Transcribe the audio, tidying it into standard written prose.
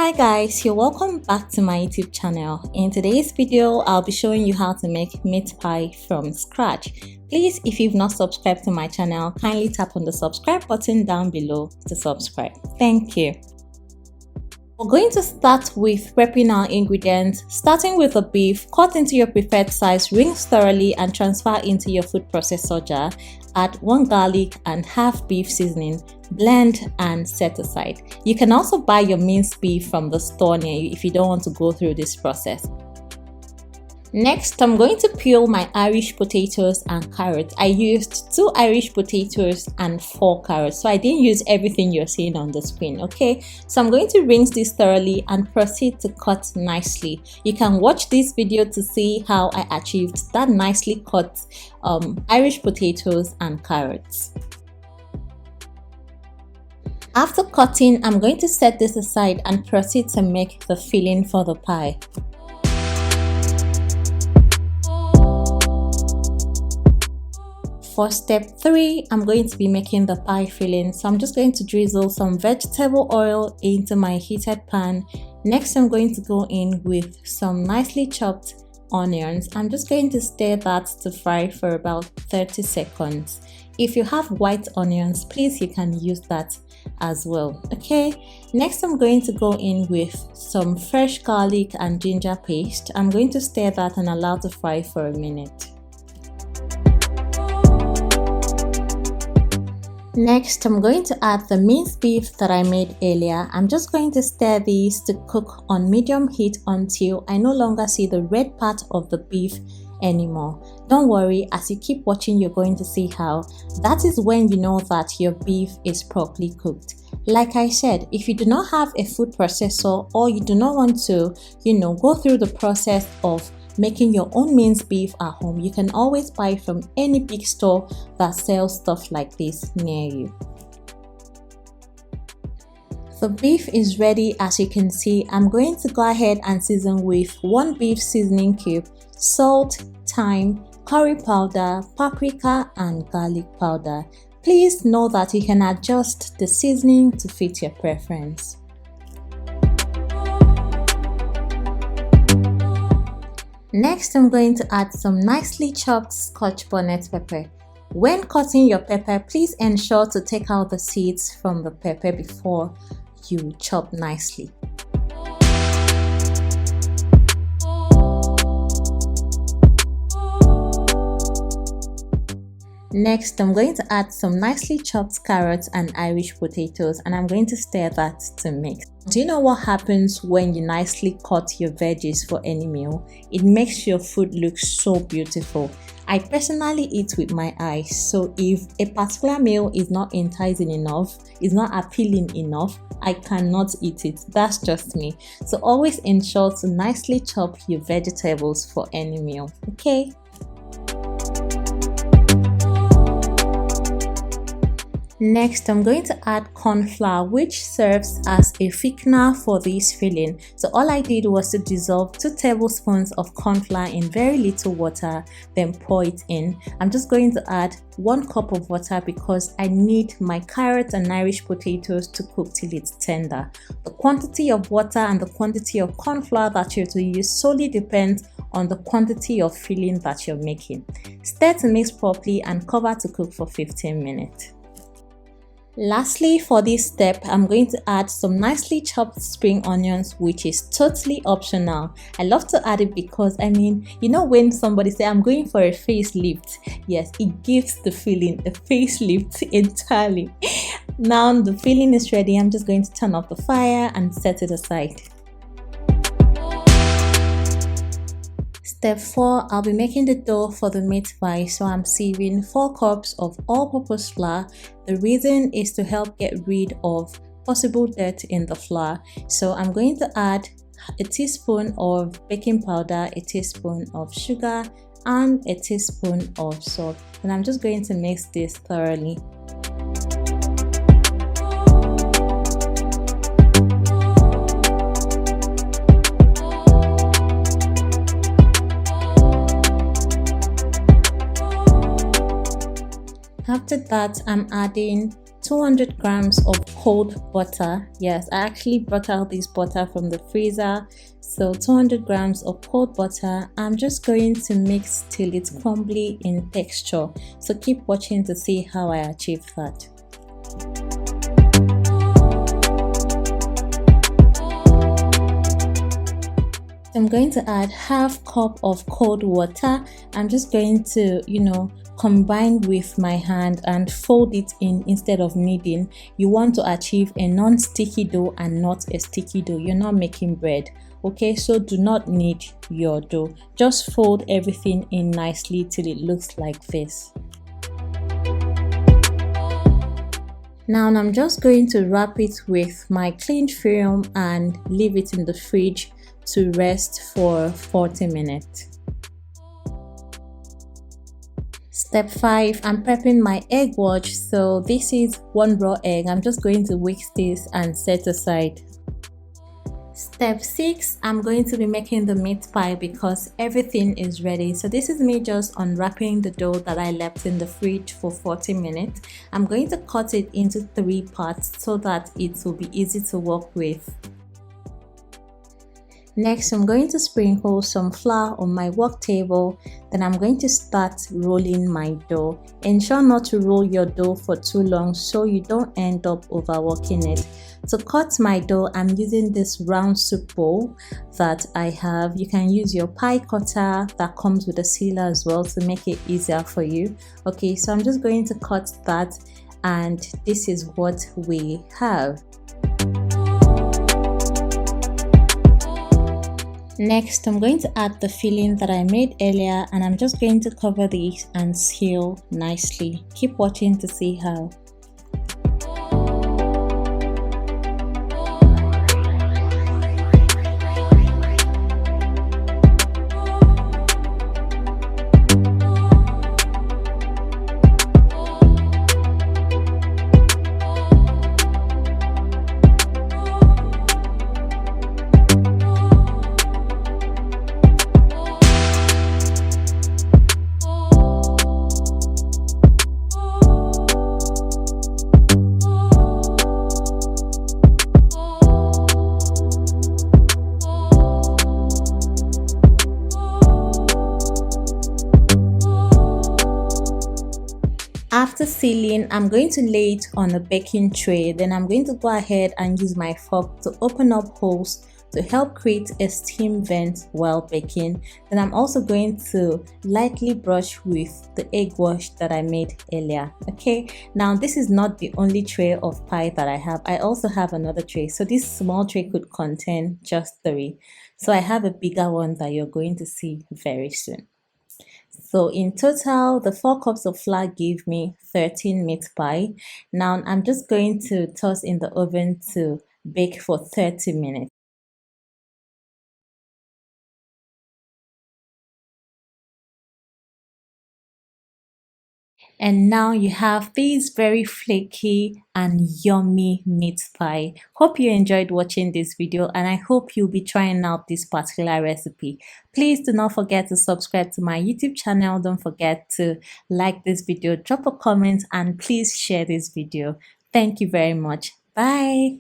Hi guys, you're welcome back to my YouTube channel. In today's video, I'll be showing you how to make meat pie from scratch. Please, if you've not subscribed to my channel, kindly tap on the subscribe button down below to subscribe. Thank you. We're going to start with prepping our ingredients, starting with the beef. Cut into your preferred size, rinse thoroughly and transfer into your food processor jar. Add 1 garlic and half beef seasoning, blend and set aside. You can also buy your minced beef from the store near you if you don't want to go through this process. Next, I'm going to peel my Irish potatoes and carrots. I used 2 Irish potatoes and 4 carrots, so I didn't use everything you're seeing on the screen, okay? So I'm going to rinse this thoroughly and proceed to cut nicely. You can watch this video to see how I achieved that nicely cut Irish potatoes and carrots. After cutting, I'm going to set this aside and proceed to make the filling for the pie. For step 3, I'm going to be making the pie filling. So I'm just going to drizzle some vegetable oil into my heated pan. Next, I'm going to go in with some nicely chopped onions. I'm just going to stir that to fry for about 30 seconds. If you have white onions, please you can use that as well. Okay, next I'm going to go in with some fresh garlic and ginger paste. I'm going to stir that and allow to fry for a minute. Next, I'm going to add the minced beef that I made earlier. I'm just going to stir these to cook on medium heat until I no longer see the red part of the beef anymore. Don't worry, as you keep watching, you're going to see how. That is when you know that your beef is properly cooked. Like I said, if you do not have a food processor or you do not want to, go through the process of making your own minced beef at home, you can always buy from any big store that sells stuff like this near you. The beef is ready. As you can see, I'm going to go ahead and season with 1 beef seasoning cube, salt, thyme, curry powder, paprika and garlic powder. Please know that you can adjust the seasoning to fit your preference. Next, I'm going to add some nicely chopped Scotch bonnet pepper. When cutting your pepper, please ensure to take out the seeds from the pepper before you chop nicely. Next, I'm going to add some nicely chopped carrots and Irish potatoes and I'm going to stir that to mix. Do you know what happens when you nicely cut your veggies for any meal? It makes your food look so beautiful. I personally eat with my eyes, so if a particular meal is not enticing enough, is not appealing enough, I cannot eat it. That's just me. So always ensure to nicely chop your vegetables for any meal, okay? Next, I'm going to add corn flour, which serves as a thickener for this filling. So all I did was to dissolve 2 tablespoons of corn flour in very little water, then pour it in. I'm just going to add 1 cup of water because I need my carrots and Irish potatoes to cook till it's tender. The quantity of water and the quantity of corn flour that you're to use solely depends on the quantity of filling that you're making. Stir to mix properly and cover to cook for 15 minutes. Lastly, for this step, I'm going to add some nicely chopped spring onions, which is totally optional. I love to add it because, when somebody say I'm going for a facelift, yes, it gives the feeling a facelift entirely. Now the filling is ready. I'm just going to turn off the fire and set it aside. Step 4, I'll be making the dough for the meat pie. So I'm sieving 4 cups of all-purpose flour. The reason is to help get rid of possible dirt in the flour. So I'm going to add a teaspoon of baking powder, a teaspoon of sugar, and a teaspoon of salt. And I'm just going to mix this thoroughly. After that, I'm adding 200 grams of cold butter. Yes, I actually brought out this butter from the freezer. So 200 grams of cold butter. I'm just going to mix till it's crumbly in texture. So keep watching to see how I achieve that. I'm going to add half cup of cold water. I'm just going to, combine with my hand and fold it in instead of kneading. You want to achieve a non-sticky dough and not a sticky dough. You're not making bread. Okay, so do not knead your dough. Just fold everything in nicely till it looks like this. Now I'm just going to wrap it with my cling film and leave it in the fridge to rest for 40 minutes. Step 5, I'm prepping my egg wash. So this is 1 raw egg. I'm just going to whisk this and set aside. Step 6, I'm going to be making the meat pie because everything is ready. So this is me just unwrapping the dough that I left in the fridge for 40 minutes. I'm going to cut it into 3 parts so that it will be easy to work with. Next, I'm going to sprinkle some flour on my work table. Then I'm going to start rolling my dough. Ensure not to roll your dough for too long so you don't end up overworking it. To cut my dough, I'm using this round soup bowl that I have. You can use your pie cutter that comes with a sealer as well to make it easier for you. Okay, so I'm just going to cut that, and this is what we have. Next, I'm going to add the filling that I made earlier, and I'm just going to cover this and seal nicely. Keep watching to see how. After sealing, I'm going to lay it on a baking tray. Then I'm going to go ahead and use my fork to open up holes to help create a steam vent while baking. Then I'm also going to lightly brush with the egg wash that I made earlier. Okay, now this is not the only tray of pie that I have. I also have another tray. So this small tray could contain just 3. So I have a bigger one that you're going to see very soon. So in total, the 4 cups of flour gave me 13 meat pie. Now I'm just going to toss in the oven to bake for 30 minutes. And now you have this very flaky and yummy meat pie. Hope you enjoyed watching this video, and I hope you'll be trying out this particular recipe. Please do not forget to subscribe to my YouTube channel. Don't forget to like this video, drop a comment, and please share this video. Thank you very much. Bye.